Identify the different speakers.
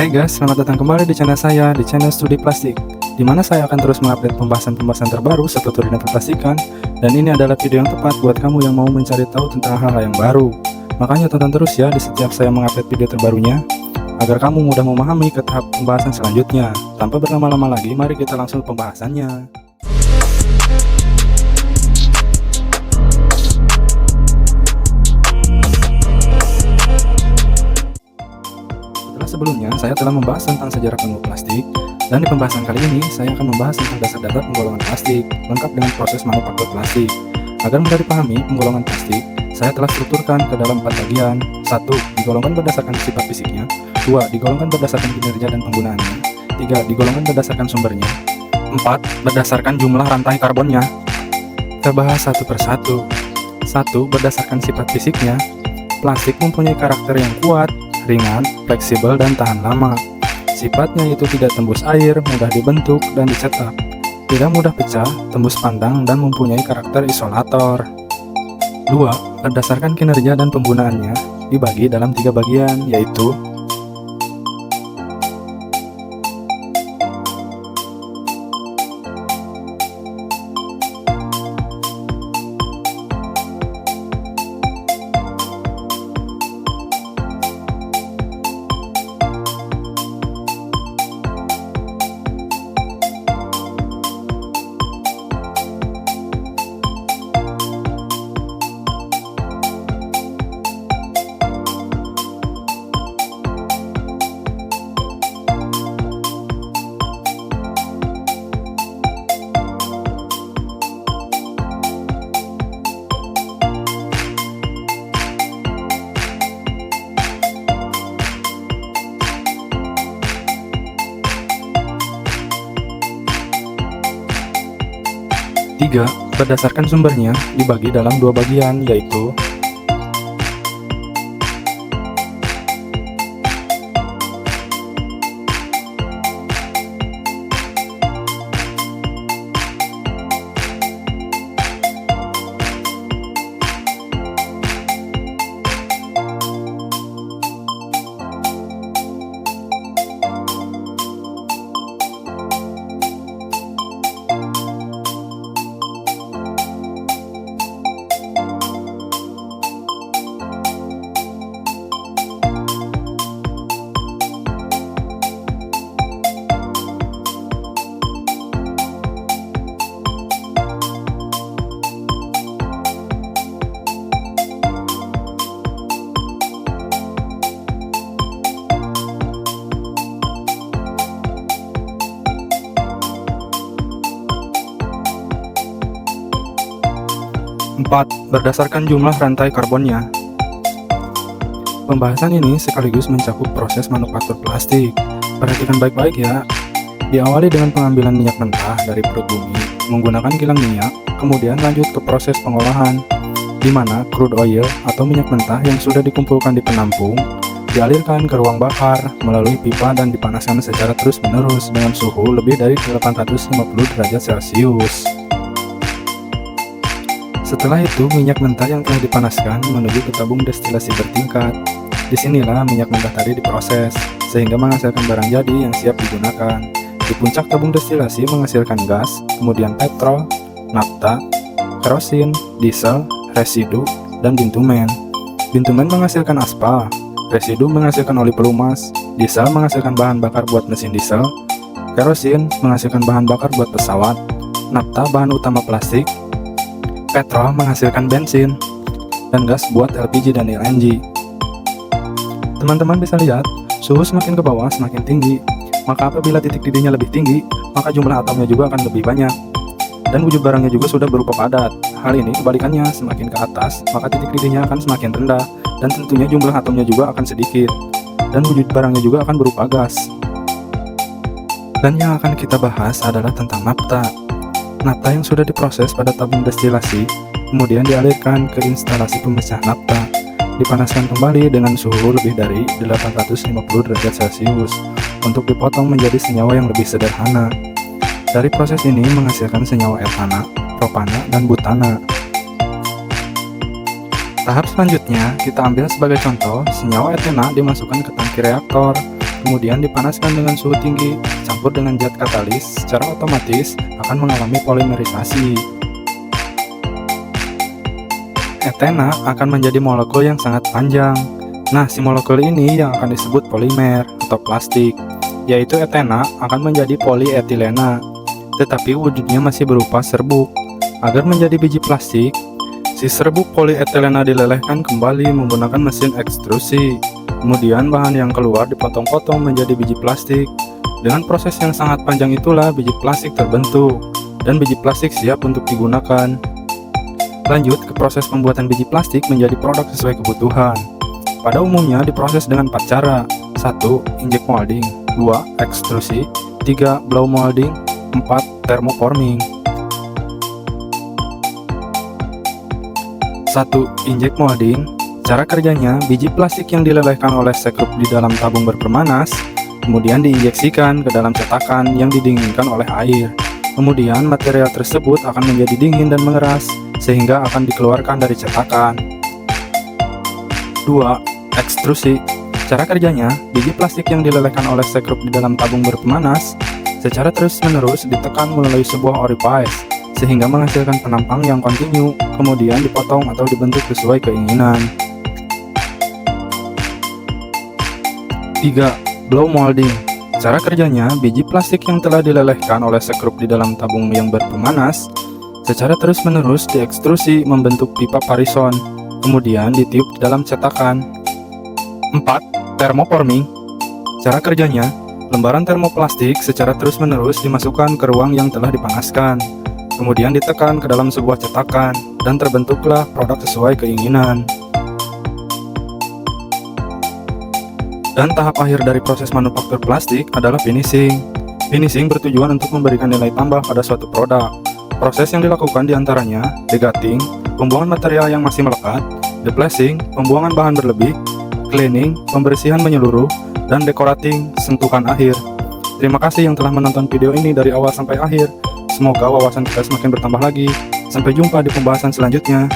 Speaker 1: Hai guys, selamat datang kembali di channel saya, di channel Studi Plastik, di mana saya akan terus mengupdate pembahasan-pembahasan terbaru seputar dunia perplastikan. Dan ini adalah video yang tepat buat kamu yang mau mencari tahu tentang hal-hal yang baru. Makanya tonton terus ya di setiap saya mengupdate video terbarunya, agar kamu mudah memahami ke tahap pembahasan selanjutnya. Tanpa berlama-lama lagi, mari kita langsung ke pembahasannya. Sebelumnya, saya telah membahas tentang sejarah penggolongan plastik, dan di pembahasan kali ini, saya akan membahas tentang dasar-dasar penggolongan plastik, lengkap dengan proses manufaktur plastik. Agar mudah dipahami penggolongan plastik, saya telah strukturkan ke dalam 4 bagian. 1. Digolongkan berdasarkan sifat fisiknya. 2. Digolongkan berdasarkan kinerja dan penggunaannya. 3. Digolongkan berdasarkan sumbernya. 4. Berdasarkan jumlah rantai karbonnya. Kita bahas satu persatu. 1. Berdasarkan sifat fisiknya, plastik mempunyai karakter yang kuat, ringan, fleksibel, dan tahan lama. Sifatnya itu tidak tembus air, mudah dibentuk dan dicetak, tidak mudah pecah, tembus pandang, dan mempunyai karakter isolator. 2. Berdasarkan kinerja dan penggunaannya, dibagi dalam 3 bagian, yaitu 3. Berdasarkan sumbernya, dibagi dalam 2 bagian, yaitu berdasarkan jumlah rantai karbonnya. Pembahasan ini sekaligus mencakup proses manufaktur plastik. Perhatikan baik-baik ya. Diawali dengan pengambilan minyak mentah dari perut bumi menggunakan kilang minyak, kemudian lanjut ke proses pengolahan, di mana crude oil atau minyak mentah yang sudah dikumpulkan di penampung dialirkan ke ruang bakar melalui pipa dan dipanaskan secara terus-menerus dengan suhu lebih dari 850 derajat Celcius. Setelah itu, minyak mentah yang telah dipanaskan menuju ke tabung destilasi bertingkat. Disinilah minyak mentah tadi diproses, sehingga menghasilkan barang jadi yang siap digunakan. Di puncak tabung destilasi menghasilkan gas, kemudian petrol, nafta, kerosin, diesel, residu, dan bitumen. Bitumen menghasilkan aspal, residu menghasilkan oli pelumas, diesel menghasilkan bahan bakar buat mesin diesel, kerosin menghasilkan bahan bakar buat pesawat, nafta bahan utama plastik, petrol menghasilkan bensin, dan gas buat LPG dan LNG. Teman-teman bisa lihat, suhu semakin ke bawah semakin tinggi, maka apabila titik didihnya lebih tinggi, maka jumlah atomnya juga akan lebih banyak, dan wujud barangnya juga sudah berupa padat. Hal ini kebalikannya, semakin ke atas, maka titik didihnya akan semakin rendah, dan tentunya jumlah atomnya juga akan sedikit, dan wujud barangnya juga akan berupa gas. Dan yang akan kita bahas adalah tentang nafta. Nafta yang sudah diproses pada tabung destilasi, kemudian dialirkan ke instalasi pemecah nafta, dipanaskan kembali dengan suhu lebih dari 850 derajat Celcius untuk dipotong menjadi senyawa yang lebih sederhana. Dari proses ini menghasilkan senyawa etana, propana, dan butana. Tahap selanjutnya kita ambil sebagai contoh, senyawa etana dimasukkan ke tangki reaktor, kemudian dipanaskan dengan suhu tinggi, campur dengan zat katalis, secara otomatis akan mengalami polimerisasi. Etena akan menjadi molekul yang sangat panjang. Nah, si molekul ini yang akan disebut polimer atau plastik, yaitu etena akan menjadi polietilena, tetapi wujudnya masih berupa serbuk. Agar menjadi biji plastik, si serbuk polietilena dilelehkan kembali menggunakan mesin ekstrusi. Kemudian bahan yang keluar dipotong-potong menjadi biji plastik. Dengan proses yang sangat panjang itulah biji plastik terbentuk, dan biji plastik siap untuk digunakan. Lanjut ke proses pembuatan biji plastik menjadi produk sesuai kebutuhan. Pada umumnya diproses dengan 4 cara. 1. Inject molding. 2. Ekstrusi. 3. Blow molding. 4. Thermoforming. 1. Inject molding. Cara kerjanya, biji plastik yang dilelehkan oleh sekrup di dalam tabung berpemanas, kemudian diinjeksikan ke dalam cetakan yang didinginkan oleh air. Kemudian material tersebut akan menjadi dingin dan mengeras, sehingga akan dikeluarkan dari cetakan. 2. Ekstrusi. Cara kerjanya, biji plastik yang dilelehkan oleh sekrup di dalam tabung berpemanas, secara terus-menerus ditekan melalui sebuah orifice, sehingga menghasilkan penampang yang kontinu, kemudian dipotong atau dibentuk sesuai keinginan. 3. Blow molding. Cara kerjanya, biji plastik yang telah dilelehkan oleh sekrup di dalam tabung yang berpemanas, secara terus-menerus diekstrusi membentuk pipa parison, kemudian ditiup di dalam cetakan. 4. Thermoforming. Cara kerjanya, lembaran termoplastik secara terus-menerus dimasukkan ke ruang yang telah dipanaskan, kemudian ditekan ke dalam sebuah cetakan, dan terbentuklah produk sesuai keinginan. Dan tahap akhir dari proses manufaktur plastik adalah finishing. Finishing bertujuan untuk memberikan nilai tambah pada suatu produk. Proses yang dilakukan diantaranya degutting, pembuangan material yang masih melekat, deplasing, pembuangan bahan berlebih, cleaning, pembersihan menyeluruh, dan decorating, sentuhan akhir. Terima kasih yang telah menonton video ini dari awal sampai akhir. Semoga wawasan kita semakin bertambah lagi. Sampai jumpa di pembahasan selanjutnya.